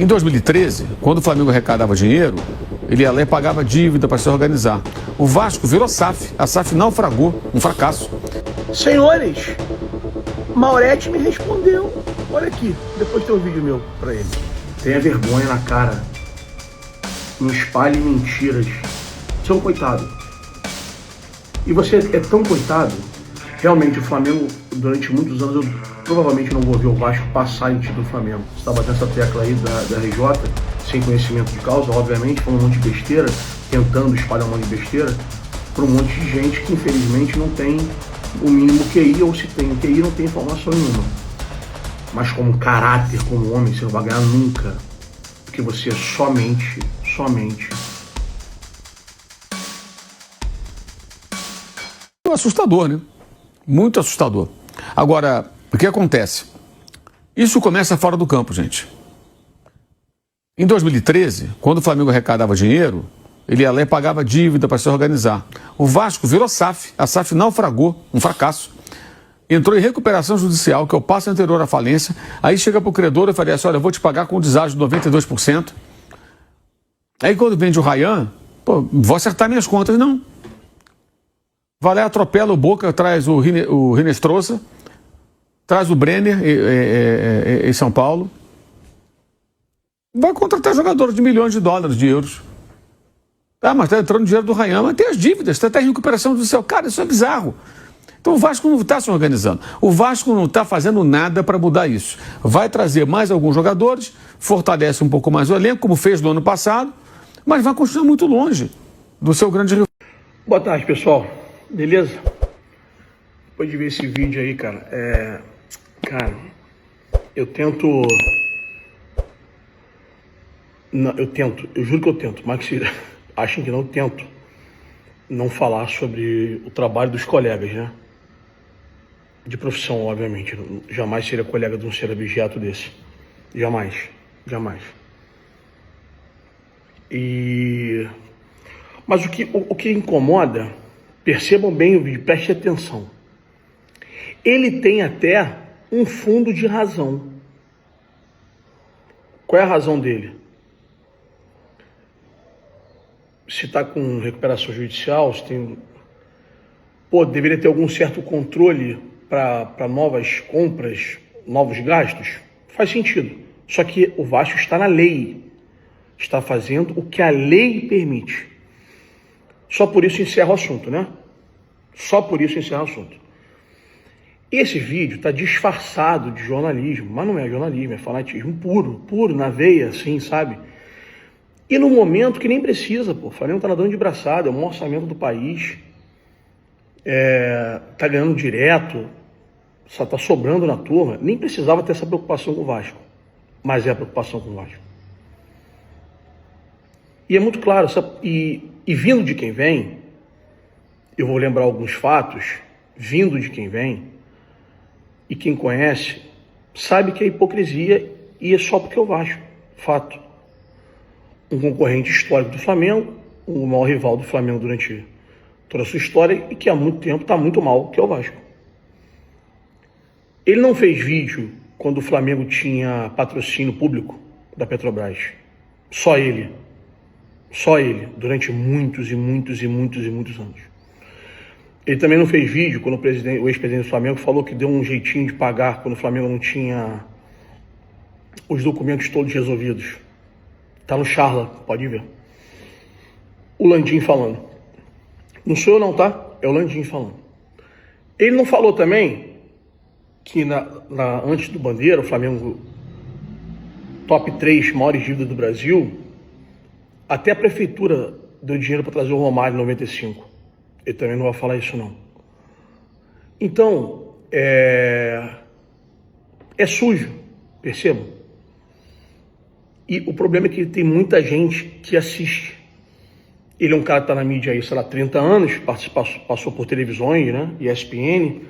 Em 2013, quando o Flamengo arrecadava dinheiro, ele ia lá e pagava dívida para se organizar. O Vasco virou SAF, a SAF naufragou, um fracasso. Senhores, Maurete me respondeu. Olha aqui, depois tem um vídeo meu para ele. Tenha vergonha na cara. Não espalhe mentiras. Você é um coitado. E você é tão coitado. Realmente o Flamengo, durante muitos anos, eu provavelmente não vou ver o Vasco passar em título do Flamengo. Você estava nessa tecla aí da RJ, sem conhecimento de causa, obviamente, falando um monte de besteira, tentando espalhar um monte de besteira, para um monte de gente que infelizmente não tem o mínimo QI, ou se tem o QI não tem informação nenhuma. Mas como caráter, como homem, você não vai ganhar nunca. Porque você somente assustador, né? Muito assustador. Agora, o que acontece? Isso começa fora do campo, gente. Em 2013, quando o Flamengo arrecadava dinheiro, ele ia lá e pagava dívida para se organizar. O Vasco virou SAF, a SAF naufragou, um fracasso. Entrou em recuperação judicial, que é o passo anterior à falência. Aí chega para o credor e fala assim, olha, eu vou te pagar com deságio de 92%. Aí quando vende o Ryan, pô, vou acertar minhas contas, não. Vai lá, atropela o Boca, traz o Rinestrosa, traz o Brenner em São Paulo. Vai contratar jogadores de milhões de dólares, de euros. Ah, mas está entrando dinheiro do Ryan, mas tem as dívidas, está até em recuperação judicial. Cara, isso é bizarro. Então o Vasco não está se organizando. O Vasco não está fazendo nada para mudar isso. Vai trazer mais alguns jogadores, fortalece um pouco mais o elenco, como fez no ano passado, mas vai continuar muito longe do seu grande rival. Boa tarde, pessoal. Beleza? Depois de ver esse vídeo aí, cara, eu tento... Não, eu juro que eu tento, mas que achem que não, tento não falar sobre o trabalho dos colegas, né? De profissão, obviamente. Jamais seria colega de um ser abjeto desse. Jamais. Mas o que incomoda, percebam bem o vídeo, preste atenção. Ele tem até um fundo de razão. Qual é a razão dele? Se está com recuperação judicial, se tem... Pô, deveria ter algum certo controle para novas compras, novos gastos? Faz sentido. Só que o Vasco está na lei. Está fazendo o que a lei permite. Só por isso encerra o assunto, né? Só por isso encerra o assunto. Esse vídeo está disfarçado de jornalismo, mas não é jornalismo, é fanatismo puro, na veia, assim, sabe? E no momento que nem precisa, pô. O Flamengo está nadando de braçada, é o maior orçamento do país. Tá ganhando direto, só tá sobrando na turma. Nem precisava ter essa preocupação com o Vasco, mas é a preocupação com o Vasco. E é muito claro, e vindo de quem vem, eu vou lembrar alguns fatos, vindo de quem vem, e quem conhece, sabe que é hipocrisia e é só porque é o Vasco, fato. Um concorrente histórico do Flamengo, o maior rival do Flamengo durante toda a sua história e que há muito tempo está muito mal, que é o Vasco. Ele não fez vídeo quando o Flamengo tinha patrocínio público da Petrobras. Só ele, durante muitos anos. Ele também não fez vídeo quando o ex-presidente do Flamengo falou que deu um jeitinho de pagar quando o Flamengo não tinha os documentos todos resolvidos. Tá no Charla, pode ver. O Landim falando. Não sou eu não, tá? É o Landim falando. Ele não falou também que antes do Bandeira, o Flamengo top 3 maiores dívidas do Brasil, até a prefeitura deu dinheiro para trazer o Romário em 95. Ele também não vai falar isso não. Então, é sujo, percebam? E o problema é que tem muita gente que assiste. Ele é um cara que está na mídia aí, sei lá, 30 anos, passou por televisões, né? ESPN,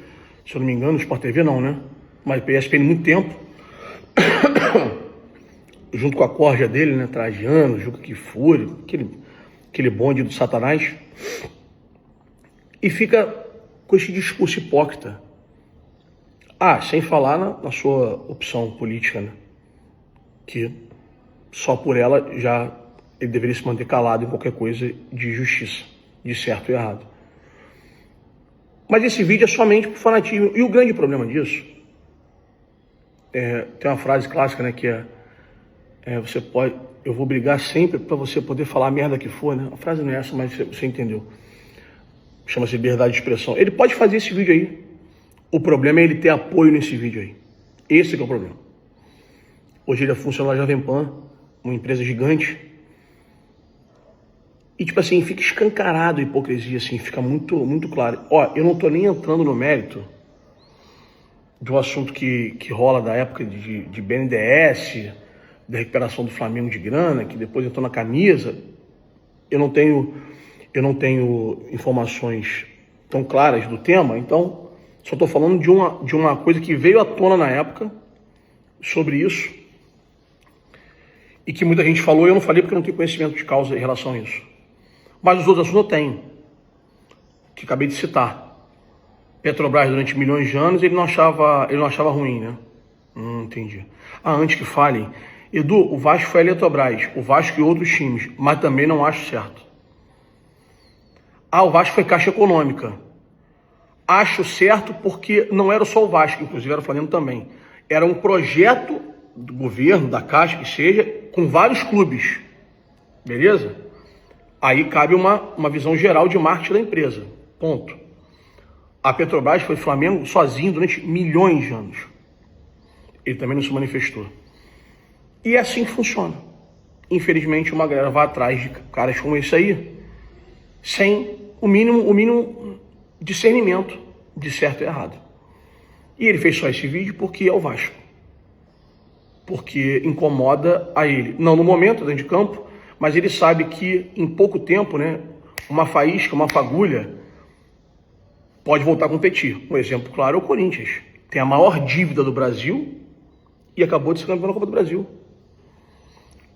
se eu não me engano, Sport TV não, né? Mas ESPN muito tempo. Junto com a corja dele, né? Trajano, Juca Kfouri, aquele bonde do Satanás. E fica com esse discurso hipócrita. Sem falar na sua opção política, né? Que só por ela já ele deveria se manter calado em qualquer coisa de justiça, de certo e errado. Mas esse vídeo é somente por fanatismo. E o grande problema disso, tem uma frase clássica, né, que você pode, eu vou brigar sempre para você poder falar a merda que for, né? A frase não é essa, mas você entendeu. Chama-se liberdade de expressão. Ele pode fazer esse vídeo aí. O problema é ele ter apoio nesse vídeo aí. Esse que é o problema. Hoje ele é funcionário da Jovem Pan, uma empresa gigante. E tipo assim, fica escancarado a hipocrisia, assim, fica muito, muito claro. Ó, eu não tô nem entrando no mérito do assunto que rola da época de BNDES, da recuperação do Flamengo de grana, que depois entrou na camisa. Eu não tenho informações tão claras do tema, então só estou falando de uma coisa que veio à tona na época sobre isso e que muita gente falou e eu não falei porque eu não tenho conhecimento de causa em relação a isso. Mas os outros assuntos eu tenho, que acabei de citar. Petrobras durante milhões de anos ele não achava ruim, né? Entendi. Antes que falem, Edu, o Vasco foi a Eletrobras, o Vasco e outros times, mas também não acho certo. O Vasco foi Caixa Econômica. Acho certo porque não era só o Vasco, inclusive era o Flamengo também. Era um projeto do governo, da Caixa, que seja, com vários clubes. Beleza? Aí cabe uma visão geral de marketing da empresa. Ponto. A Petrobras foi Flamengo sozinho durante milhões de anos. Ele também não se manifestou. E é assim que funciona. Infelizmente, uma galera vai atrás de caras como esse aí, sem o mínimo discernimento de certo e errado. E ele fez só esse vídeo porque é o Vasco. Porque incomoda a ele. Não no momento, dentro de campo, mas ele sabe que em pouco tempo, né, uma faísca, uma fagulha, pode voltar a competir. Um exemplo claro é o Corinthians. Tem a maior dívida do Brasil e acabou de ser campeão da Copa do Brasil.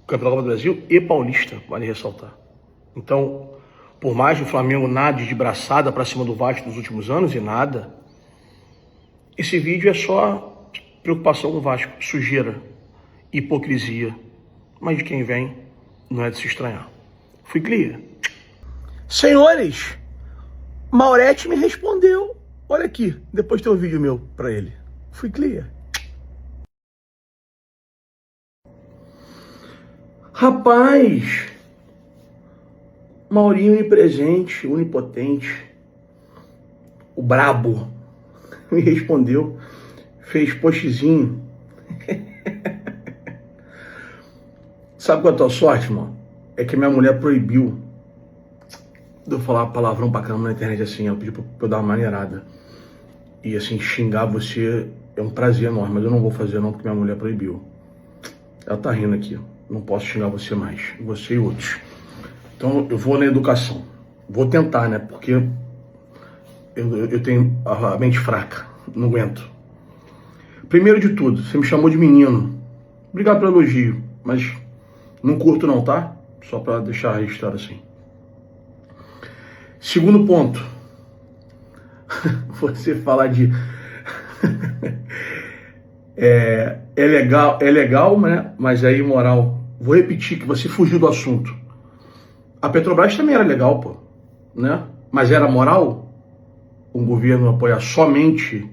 Campeão da Copa do Brasil e paulista, vale ressaltar. Então, por mais que o Flamengo nade de braçada para cima do Vasco nos últimos anos, e nada, esse vídeo é só preocupação com o Vasco, sujeira, hipocrisia. Mas de quem vem, não é de se estranhar. Fui clear. Senhores, Maurete me respondeu. Olha aqui, depois tem um vídeo meu para ele. Fui clear. Rapaz, Maurinho onipresente, onipotente, o brabo, me respondeu, fez postzinho. Sabe qual é a tua sorte, irmão? É que minha mulher proibiu de eu falar palavrão pra caramba na internet assim. Ela pediu pra eu dar uma maneirada. E assim, xingar você é um prazer enorme, mas eu não vou fazer não, porque minha mulher proibiu. Ela tá rindo aqui. Não posso xingar você mais, você e outros. Então eu vou na educação. Vou tentar, né? Porque eu tenho a mente fraca. Não aguento. Primeiro de tudo, você me chamou de menino. Obrigado pelo elogio, mas não curto não, tá? Só pra deixar registrado assim. Segundo ponto. Você falar de... é legal, né? Mas é imoral. Vou repetir que você fugiu do assunto. A Petrobras também era legal, pô, né? Mas era moral um governo apoiar somente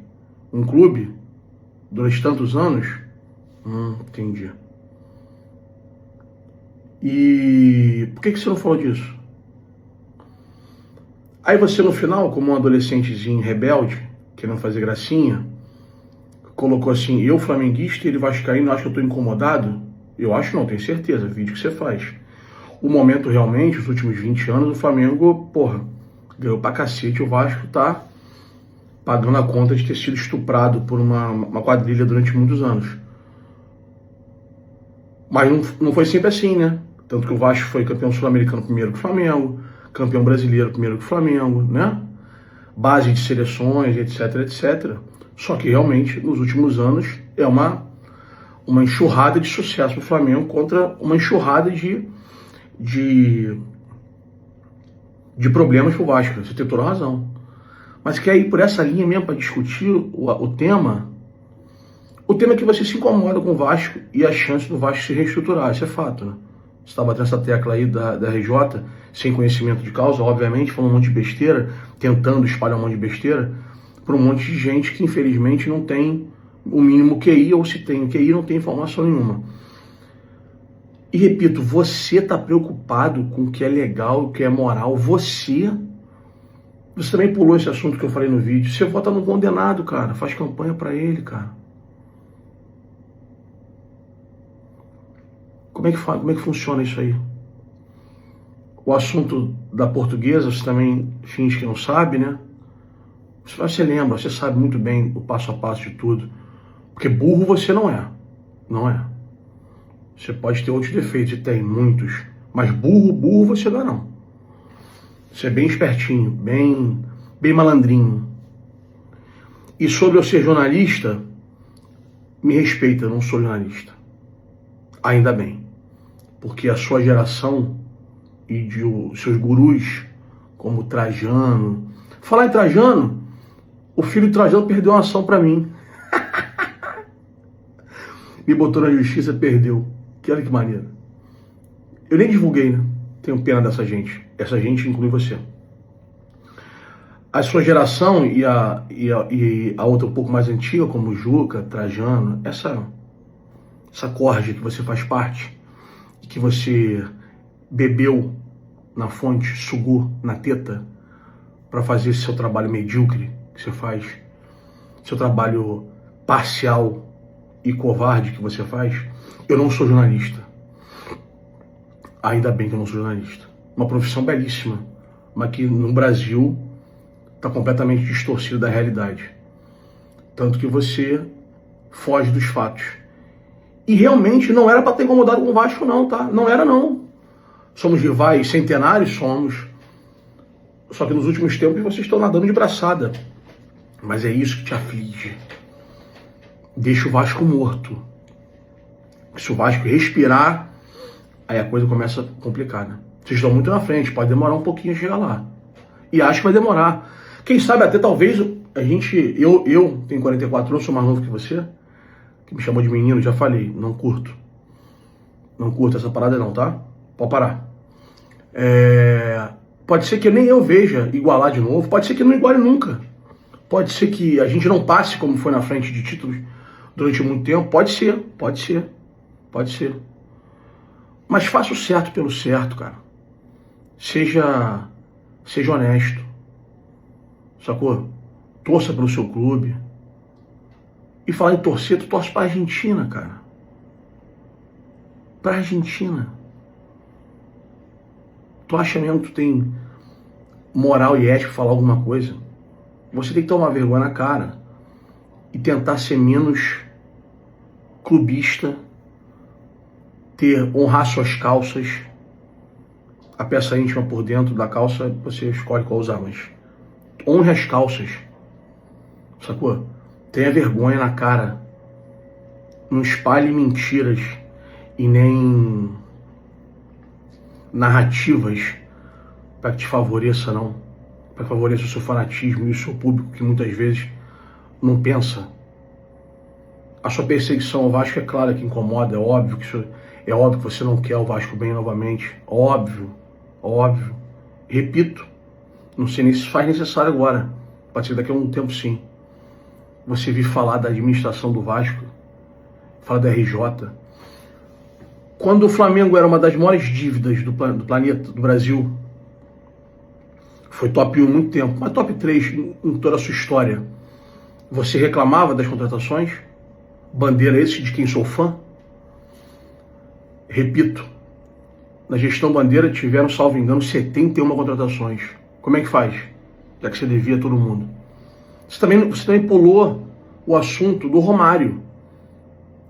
um clube durante tantos anos? Entendi. E por que você não falou disso? Aí você no final, como um adolescentezinho rebelde, querendo fazer gracinha, colocou assim, eu flamenguista e ele vascaíno, acho que eu tô incomodado? Eu acho não, tenho certeza, vídeo que você faz. O momento realmente, os últimos 20 anos, o Flamengo, porra, ganhou pra cacete, o Vasco tá pagando a conta de ter sido estuprado por uma quadrilha durante muitos anos. Mas não foi sempre assim, né? Tanto que o Vasco foi campeão sul-americano primeiro que o Flamengo, campeão brasileiro primeiro que o Flamengo, né? Base de seleções, etc, etc. Só que realmente, nos últimos anos, é uma enxurrada de sucesso pro Flamengo contra uma enxurrada de problemas pro Vasco. Você tem toda a razão. Mas quer ir por essa linha mesmo para discutir o tema? O tema é que você se incomoda com o Vasco e a chance do Vasco se reestruturar, isso é fato, né? Você está batendo essa tecla aí da RJ, sem conhecimento de causa, obviamente, falando um monte de besteira, tentando espalhar um monte de besteira, para um monte de gente que infelizmente não tem o mínimo QI, ou se tem o QI não tem informação nenhuma. E repito, você está preocupado com o que é legal, o que é moral, você também pulou esse assunto que eu falei no vídeo, você vota no condenado, cara, faz campanha para ele, cara. Como é que funciona isso aí? O assunto da portuguesa, você também finge que não sabe, né? Você lembra, você sabe muito bem o passo a passo de tudo. Porque burro você não é. Não é. Você pode ter outros defeitos, e tem muitos. Mas burro você não é, não. Você é bem espertinho, bem malandrinho. E sobre eu ser jornalista, me respeita, eu não sou jornalista. Ainda bem. Porque a sua geração e de seus gurus, como Trajano... Falar em Trajano, o filho de Trajano perdeu uma ação pra mim. Me botou na justiça, perdeu. Que olha que maneiro. Eu nem divulguei, né? Tenho pena dessa gente. Essa gente inclui você. A sua geração e a outra um pouco mais antiga, como Juca, Trajano, essa corja que você faz parte, que você bebeu na fonte, sugou na teta, para fazer esse seu trabalho medíocre que você faz, seu trabalho parcial e covarde que você faz. Eu não sou jornalista. Ainda bem que eu não sou jornalista. Uma profissão belíssima, mas que no Brasil está completamente distorcida da realidade. Tanto que você foge dos fatos. E realmente não era para ter incomodado com o Vasco não, tá? Não era não. Somos rivais centenários, somos. Só que nos últimos tempos vocês estão nadando de braçada. Mas é isso que te aflige. Deixa o Vasco morto. Se o Vasco respirar, aí a coisa começa a complicar, né? Vocês estão muito na frente, pode demorar um pouquinho a chegar lá. E acho que vai demorar. Quem sabe até talvez a gente... Eu tenho 44 anos, sou mais novo que você. Que me chamou de menino, já falei, não curto. Não curto essa parada não, tá? Pode parar. Pode ser que nem eu veja igualar de novo, pode ser que não iguale nunca. Pode ser que a gente não passe como foi na frente de títulos durante muito tempo, pode ser. Mas faça o certo pelo certo, cara. Seja honesto. Sacou? Torça pelo seu clube. E falar em torcer, tu torce pra Argentina, cara. Pra Argentina. Tu acha mesmo que tu tem moral e ética pra falar alguma coisa? Você tem que tomar vergonha na cara e tentar ser menos clubista, honrar suas calças. A peça íntima por dentro da calça, você escolhe qual usar, mas honre as calças. Sacou? Tenha vergonha na cara. Não espalhe mentiras e nem narrativas para que te favoreça, não. Para que favoreça o seu fanatismo e o seu público, que muitas vezes não pensa. A sua perseguição ao Vasco é clara que incomoda, é óbvio que você não quer o Vasco bem novamente. Óbvio. Repito, não sei nem se faz necessário agora. Pode ser daqui a um tempo sim. Você vir falar da administração do Vasco, falar da RJ. Quando o Flamengo era uma das maiores dívidas do planeta, do Brasil, foi top 1 muito tempo, mas top 3 em toda a sua história. Você reclamava das contratações? Bandeira esse de quem sou fã? Repito, na gestão Bandeira tiveram, salvo engano, 71 contratações. Como é que faz? Já que você devia a todo mundo. Você também pulou o assunto do Romário,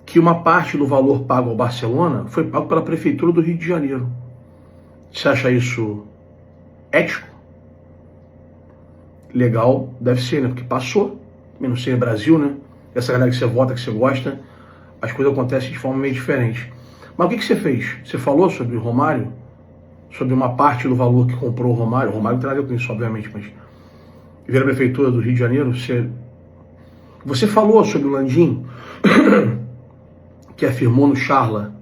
que uma parte do valor pago ao Barcelona foi pago pela Prefeitura do Rio de Janeiro. Você acha isso ético? Legal, deve ser, né? Porque passou. Menos ser Brasil, né? Essa galera que você vota, que você gosta, as coisas acontecem de forma meio diferente. Mas o que você fez? Você falou sobre o Romário? Sobre uma parte do valor que comprou o Romário? O Romário não tem nada a ver com isso, obviamente, mas veio a Prefeitura do Rio de Janeiro, você falou sobre o Landim? que afirmou no Charla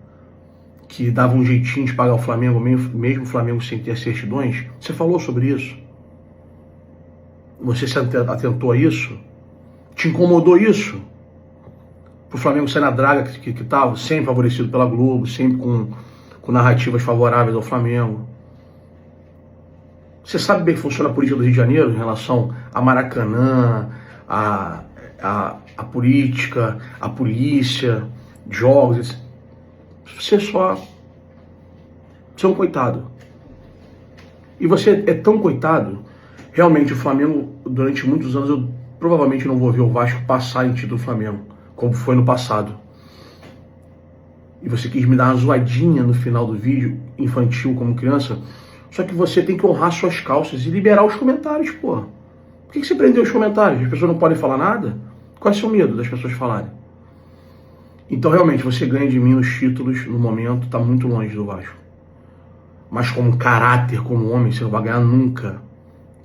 que dava um jeitinho de pagar o Flamengo, mesmo o Flamengo sem ter certidões. Você falou sobre isso? Você se atentou a isso? Te incomodou isso? O Flamengo sair na draga que estava, sempre favorecido pela Globo, sempre com narrativas favoráveis ao Flamengo. Você sabe bem que funciona a política do Rio de Janeiro em relação a Maracanã, a política, a polícia, jogos. Você é um coitado. E você é tão coitado. Realmente o Flamengo, durante muitos anos, eu provavelmente não vou ver o Vasco passar em título do Flamengo, como foi no passado. E você quis me dar uma zoadinha no final do vídeo, infantil como criança. Só que você tem que honrar suas calças e liberar os comentários, porra. Por que você prendeu os comentários? As pessoas não podem falar nada? Qual é o seu medo das pessoas falarem? Então, realmente, você ganha de mim nos títulos, no momento, tá muito longe do Vasco. Mas como caráter, como homem, você não vai ganhar nunca.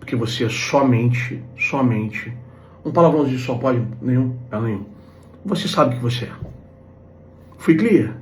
Porque você é somente, um palavrãozinho só pode? Nenhum. Você sabe o que você é. Fui clear?